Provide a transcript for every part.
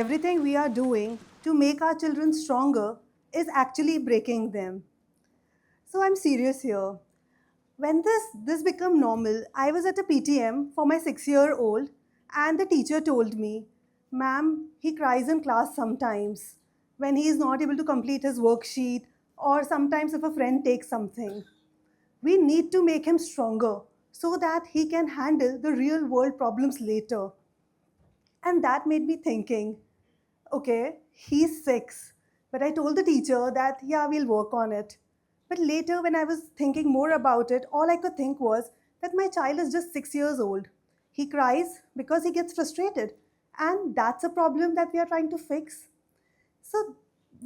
everything we are doing to make our children stronger is actually breaking them. So I'm serious here. When this became normal, I was at a PTM for my 6-year-old, and the teacher told me, "Ma'am, he cries in class sometimes when he is not able to complete his worksheet, or sometimes if a friend takes something. We need to make him stronger so that he can handle the real world problems later." And that made me thinking, okay, he's 6. But I told the teacher that, yeah, we'll work on it. But later, when I was thinking more about it, all I could think was that my child is just 6 years old. He cries because he gets frustrated. And that's a problem that we are trying to fix. So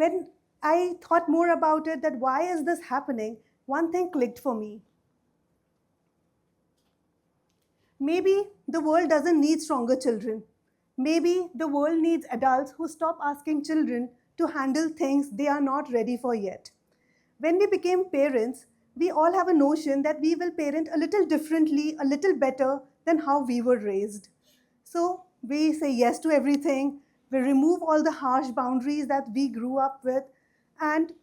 when I thought more about it, that why is this happening, one thing clicked for me. Maybe the world doesn't need stronger children. Maybe the world needs adults who stop asking children to handle things they are not ready for yet. When we became parents, we all have a notion that we will parent a little differently, a little better than how we were raised. So we say yes to everything, we remove all the harsh boundaries that we grew up with, and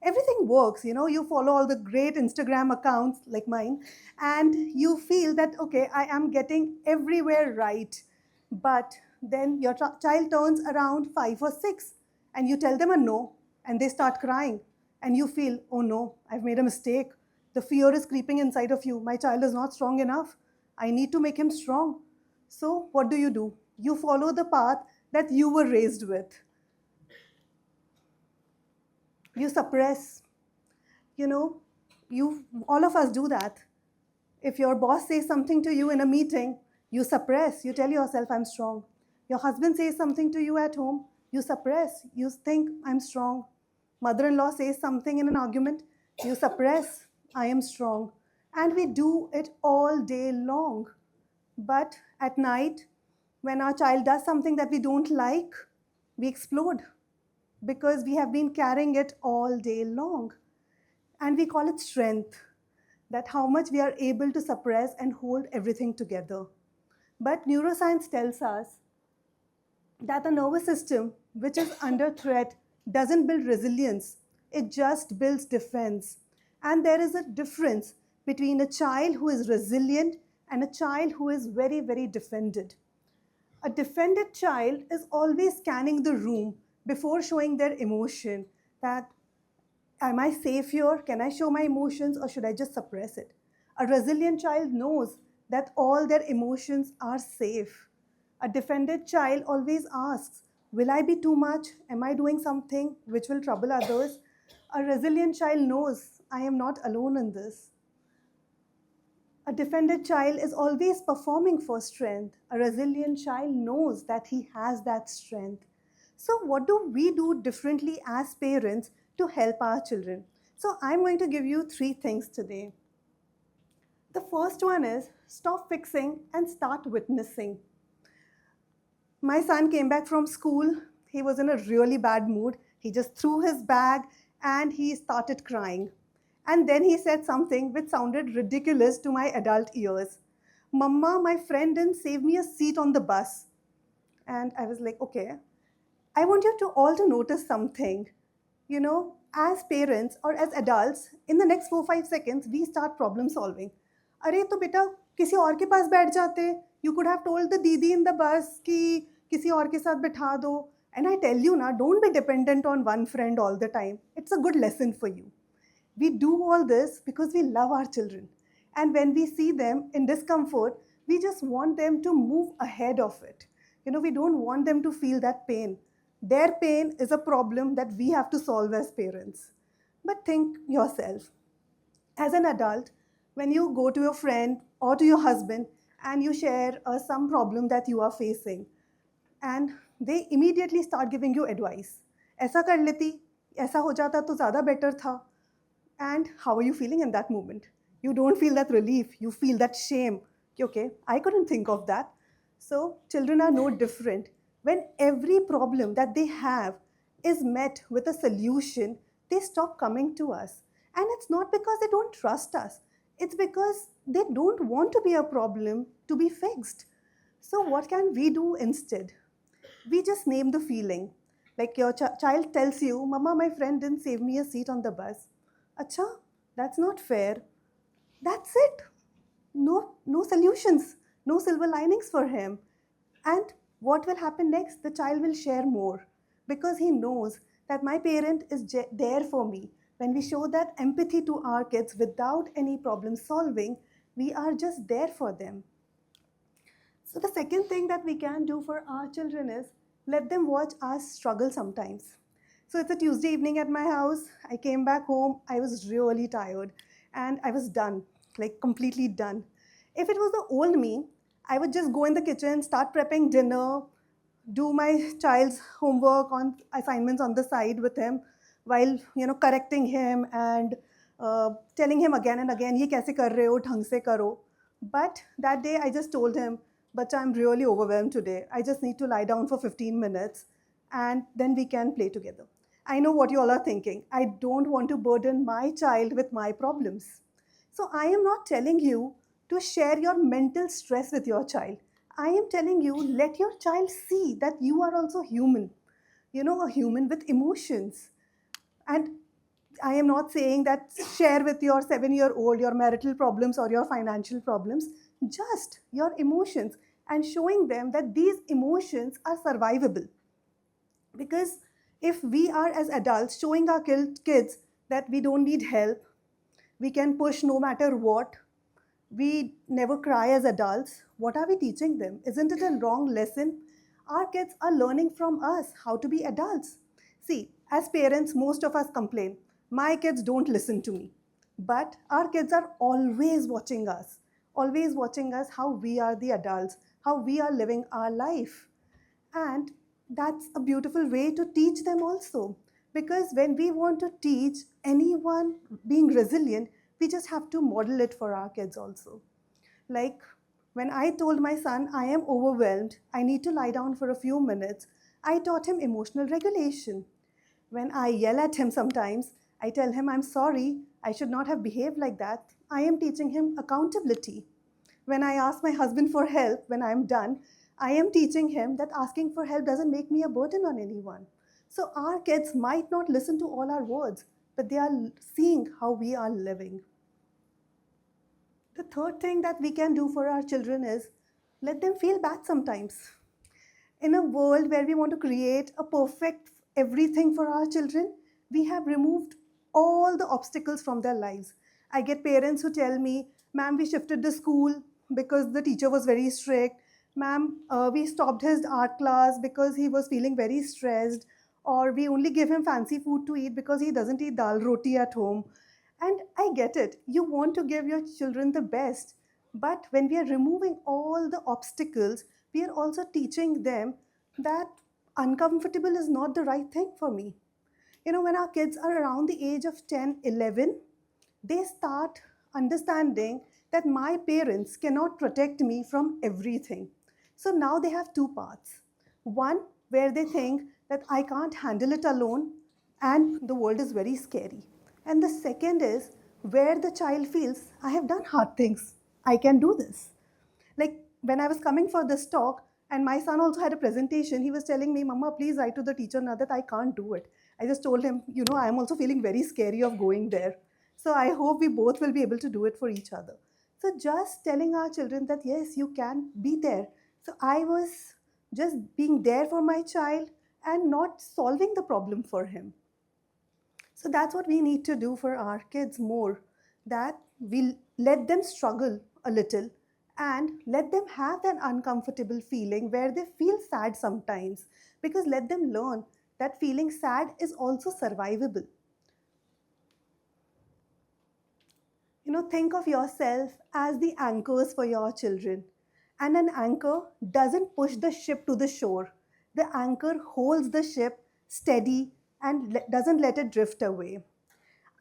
everything works. You follow all the great Instagram accounts like mine, and you feel that, okay, I am getting everywhere right. But then your child turns around 5 or 6, and you tell them a no, and they start crying, and you feel, oh no, I've made a mistake. The fear is creeping inside of you. My child is not strong enough. I need to make him strong. So what do? You follow the path that you were raised with. You suppress. You know, you all of us do that. If your boss says something to you in a meeting, you suppress. You tell yourself, I'm strong. Your husband says something to you at home, you suppress. You think, I'm strong. Mother-in-law says something in an argument, you suppress, I am strong. And we do it all day long. But at night, when our child does something that we don't like, we explode because we have been carrying it all day long. And we call it strength, that how much we are able to suppress and hold everything together. But neuroscience tells us that the nervous system, which is under threat, doesn't build resilience, it just builds defense. And there is a difference between a child who is resilient and a child who is very, very defended. A defended child is always scanning the room before showing their emotion, that am I safe here? Can I show my emotions, or should I just suppress it? A resilient child knows that all their emotions are safe. A defended child always asks, will I be too much? Am I doing something which will trouble others? A resilient child knows I am not alone in this. A defended child is always performing for strength. A resilient child knows that he has that strength. So what do we do differently as parents to help our children? So I'm going to give you 3 things today. The first one is stop fixing and start witnessing. My son came back from school. He was in a really bad mood. He just threw his bag and he started crying. And then he said something which sounded ridiculous to my adult ears. Mama, my friend didn't save me a seat on the bus. And I was like, okay, I want you to all to notice something. As parents or as adults, in the next 4-5 seconds, we start problem solving. अरे तो बेटा किसी और के पास बैठ जाते. You could have told the didi in the bus कि किसी और के साथ बिठा दो. And I tell you now, don't be dependent on one friend all the time. It's a good lesson for you. We do all this because we love our children. And when we see them in discomfort, we just want them to move ahead of it. We don't want them to feel that pain. Their pain is a problem that we have to solve as parents. But think yourself, as an adult, when you go to your friend or to your husband and you share some problem that you are facing, and they immediately start giving you advice. ऐसा कर लेती, ऐसा हो जाता तो ज़्यादा better था. And how are you feeling in that moment? You don't feel that relief, you feel that shame. Okay, I couldn't think of that. So children are no different. When every problem that they have is met with a solution, they stop coming to us. And it's not because they don't trust us. It's because they don't want to be a problem to be fixed. So what can we do instead? We just name the feeling. Like your child tells you, Mama, my friend didn't save me a seat on the bus. Acha, that's not fair. That's it. No solutions, no silver linings for him. And what will happen next? The child will share more because he knows that my parent is there for me. When we show that empathy to our kids without any problem solving, we are just there for them. So, the second thing that we can do for our children is let them watch us struggle sometimes. So, it's a Tuesday evening at my house. I came back home. I was really tired and I was done, like completely done. If it was the old me, I would just go in the kitchen, start prepping dinner, do my child's homework on assignments on the side with him while correcting him and telling him again and again, ye kaise kar rahe ho, dhang se karo. But that day I just told him, but I'm really overwhelmed today. I just need to lie down for 15 minutes and then we can play together. I know what you all are thinking. I don't want to burden my child with my problems. So I am not telling you to share your mental stress with your child. I am telling you, let your child see that you are also human, a human with emotions. And I am not saying that share with your 7-year-old your marital problems or your financial problems, just your emotions and showing them that these emotions are survivable. Because if we are as adults showing our kids that we don't need help, we can push no matter what, we never cry as adults, what are we teaching them? Isn't it a wrong lesson? Our kids are learning from us how to be adults. See, as parents, most of us complain, my kids don't listen to me. But our kids are always watching us how we are the adults, how we are living our life. And that's a beautiful way to teach them also. Because when we want to teach anyone being resilient, we just have to model it for our kids also. Like when I told my son, I am overwhelmed, I need to lie down for a few minutes, I taught him emotional regulation. When I yell at him sometimes, I tell him, I'm sorry, I should not have behaved like that. I am teaching him accountability. When I ask my husband for help when I'm done, I am teaching him that asking for help doesn't make me a burden on anyone. So our kids might not listen to all our words, but they are seeing how we are living. The third thing that we can do for our children is let them feel bad sometimes. In a world where we want to create a perfect everything for our children, we have removed all the obstacles from their lives. I get parents who tell me, ma'am, we shifted the school because the teacher was very strict. Ma'am, we stopped his art class because he was feeling very stressed. Or we only give him fancy food to eat because he doesn't eat dal roti at home. And I get it. You want to give your children the best. But when we are removing all the obstacles, we are also teaching them that uncomfortable is not the right thing for me. When our kids are around the age of 10, 11, they start understanding that my parents cannot protect me from everything. So now they have two paths. One, where they think that I can't handle it alone and the world is very scary. And the second is where the child feels, I have done hard things, I can do this. Like when I was coming for this talk, and my son also had a presentation, he was telling me, Mama, please write to the teacher now that I can't do it. I just told him, I'm also feeling very scary of going there. So I hope we both will be able to do it for each other. So just telling our children that, yes, you can be there. So I was just being there for my child and not solving the problem for him. So that's what we need to do for our kids more, that we let them struggle a little and let them have that uncomfortable feeling where they feel sad sometimes, because let them learn that feeling sad is also survivable. Think of yourself as the anchors for your children. And an anchor doesn't push the ship to the shore. The anchor holds the ship steady and doesn't let it drift away.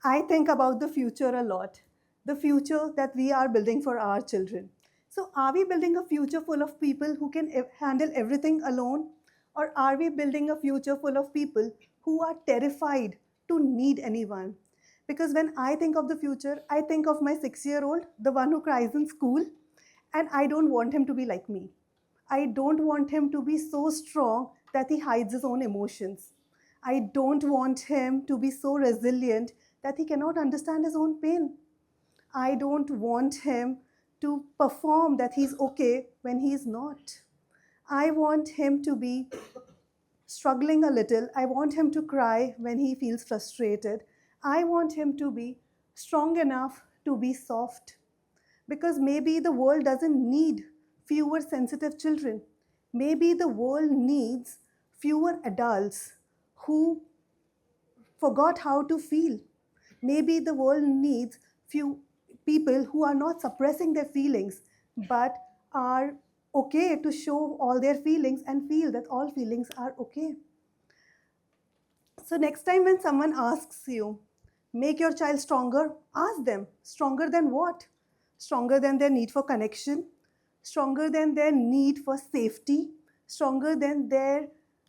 I think about the future a lot, the future that we are building for our children. So, are we building a future full of people who can handle everything alone? Or are we building a future full of people who are terrified to need anyone? Because when I think of the future, I think of my 6-year-old, the one who cries in school, and I don't want him to be like me. I don't want him to be so strong that he hides his own emotions. I don't want him to be so resilient that he cannot understand his own pain. I don't want him to perform that he's okay when he's not. I want him to be struggling a little. I want him to cry when he feels frustrated. I want him to be strong enough to be soft. Because maybe the world doesn't need fewer sensitive children. Maybe the world needs fewer adults who forgot how to feel. Maybe the world needs few people who are not suppressing their feelings but are okay to show all their feelings and feel that all feelings are okay. So, next time when someone asks you, make your child stronger, ask them, stronger than what? Stronger than their need for connection, stronger than their need for safety, stronger than their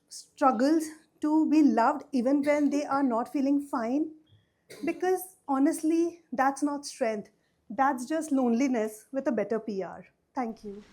struggles to be loved even when they are not feeling fine. Because honestly, that's not strength, that's just loneliness with a better PR. Thank you.